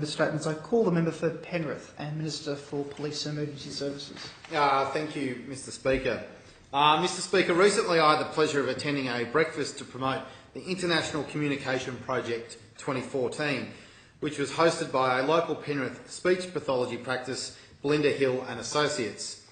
Statements. I call the member for Penrith and Minister for Police and Emergency Services. Thank you, Mr Speaker. Mr Speaker, recently I had the pleasure of attending a breakfast to promote the International Communication Project 2014, which was hosted by a local Penrith speech pathology practice, Belinda Hill and Associates.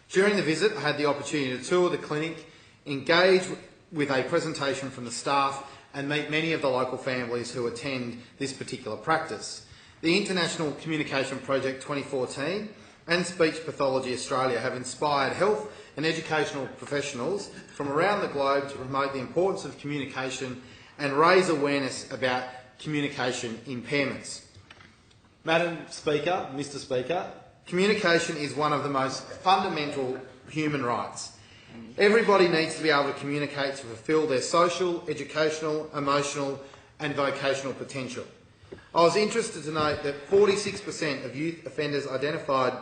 During the visit, I had the opportunity to tour the clinic, engage with a presentation from the staff and meet many of the local families who attend this particular practice. The International Communication Project 2014 and Speech Pathology Australia have inspired health and educational professionals from around the globe to promote the importance of communication and raise awareness about communication impairments. Madam Speaker, Mr Speaker, communication is one of the most fundamental human rights. Everybody needs to be able to communicate to fulfil their social, educational, emotional and vocational potential. I was interested to note that 46% of youth offenders identified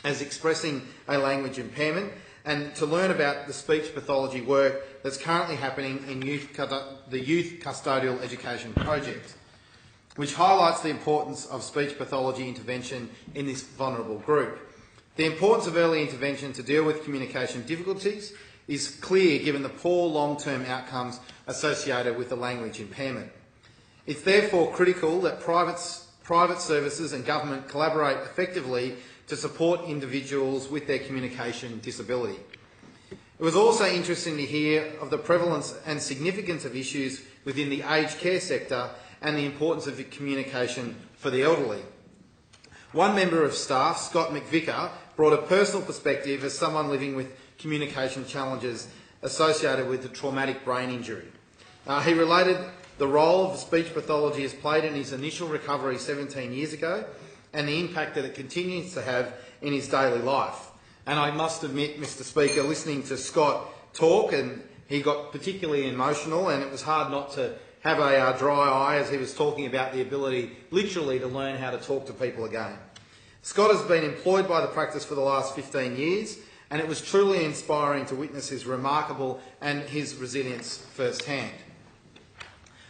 as expressing a language impairment, and to learn about the speech pathology work that's currently happening in the Youth Custodial Education Project, which highlights the importance of speech pathology intervention in this vulnerable group. The importance of early intervention to deal with communication difficulties is clear given the poor long-term outcomes associated with the language impairment. It's therefore critical that private services and government collaborate effectively to support individuals with their communication disability. It was also interesting to hear of the prevalence and significance of issues within the aged care sector and the importance of communication for the elderly. One member of staff, Scott McVicker, brought a personal perspective as someone living with communication challenges associated with a traumatic brain injury. He related the role of speech pathology has played in his initial recovery 17 years ago and the impact that it continues to have in his daily life. And I must admit, Mr Speaker, listening to Scott talk, and he got particularly emotional, and it was hard not to have a dry eye as he was talking about the ability, literally, to learn how to talk to people again. Scott has been employed by the practice for the last 15 years, and it was truly inspiring to witness his remarkable and his resilience firsthand.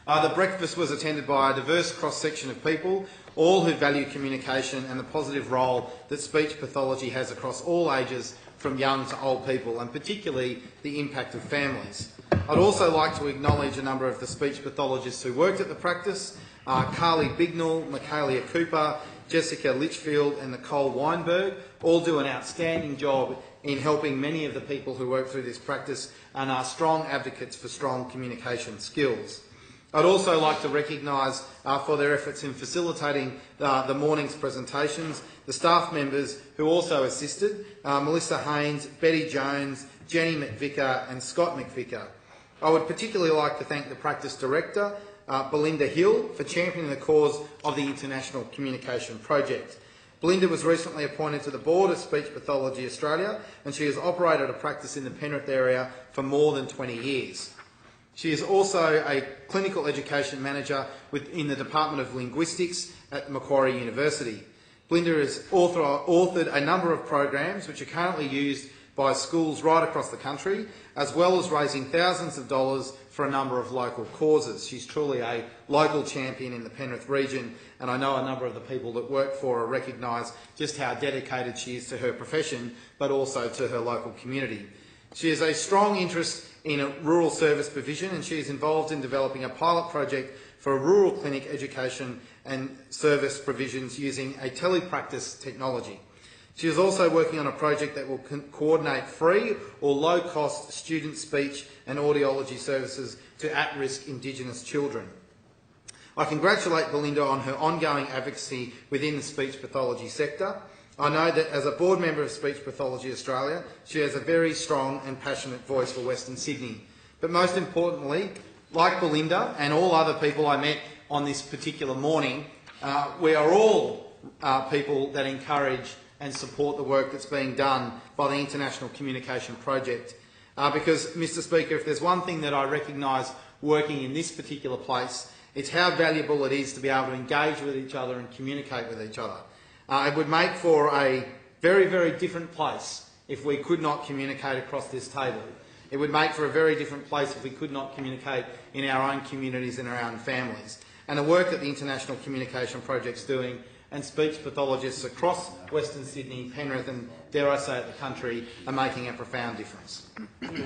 The breakfast was attended by a diverse cross-section of people, all who value communication and the positive role that speech pathology has across all ages, from young to old people, and particularly the impact of families. I'd also like to acknowledge a number of the speech pathologists who worked at the practice: Carly Bignell, Michaelia Cooper, Jessica Litchfield and Nicole Weinberg all do an outstanding job in helping many of the people who work through this practice and are strong advocates for strong communication skills. I'd also like to recognise for their efforts in facilitating the morning's presentations the staff members who also assisted: Melissa Haynes, Betty Jones, Jenny McVicker and Scott McVicker. I would particularly like to thank the practice director, Belinda Hill, for championing the cause of the International Communication Project. Belinda was recently appointed to the board of Speech Pathology Australia, and she has operated a practice in the Penrith area for more than 20 years. She is also a clinical education manager within the Department of Linguistics at Macquarie University. Belinda has authored a number of programs which are currently used by schools right across the country, as well as raising thousands of dollars for a number of local causes. She's truly a local champion in the Penrith region, and I know a number of the people that work for her recognise just how dedicated she is to her profession, but also to her local community. She has a strong interest in a rural service provision, and she is involved in developing a pilot project for a rural clinic education and service provisions using a telepractice technology. She is also working on a project that will coordinate free or low-cost student speech and audiology services to at-risk Indigenous children. I congratulate Belinda on her ongoing advocacy within the speech pathology sector. I know that as a board member of Speech Pathology Australia, she has a very strong and passionate voice for Western Sydney. But most importantly, like Belinda and all other people I met on this particular morning, we are all people that encourage and support the work that's being done by the International Communication Project. Because, Mr Speaker, if there's one thing that I recognise working in this particular place, it's how valuable it is to be able to engage with each other and communicate with each other. It would make for a very, very different place if we could not communicate across this table. It would make for a very different place if we could not communicate in our own communities and our own families. and the work that the International Communication Project's doing, and speech pathologists across Western Sydney, Penrith and, dare I say it, the country, are making a profound difference.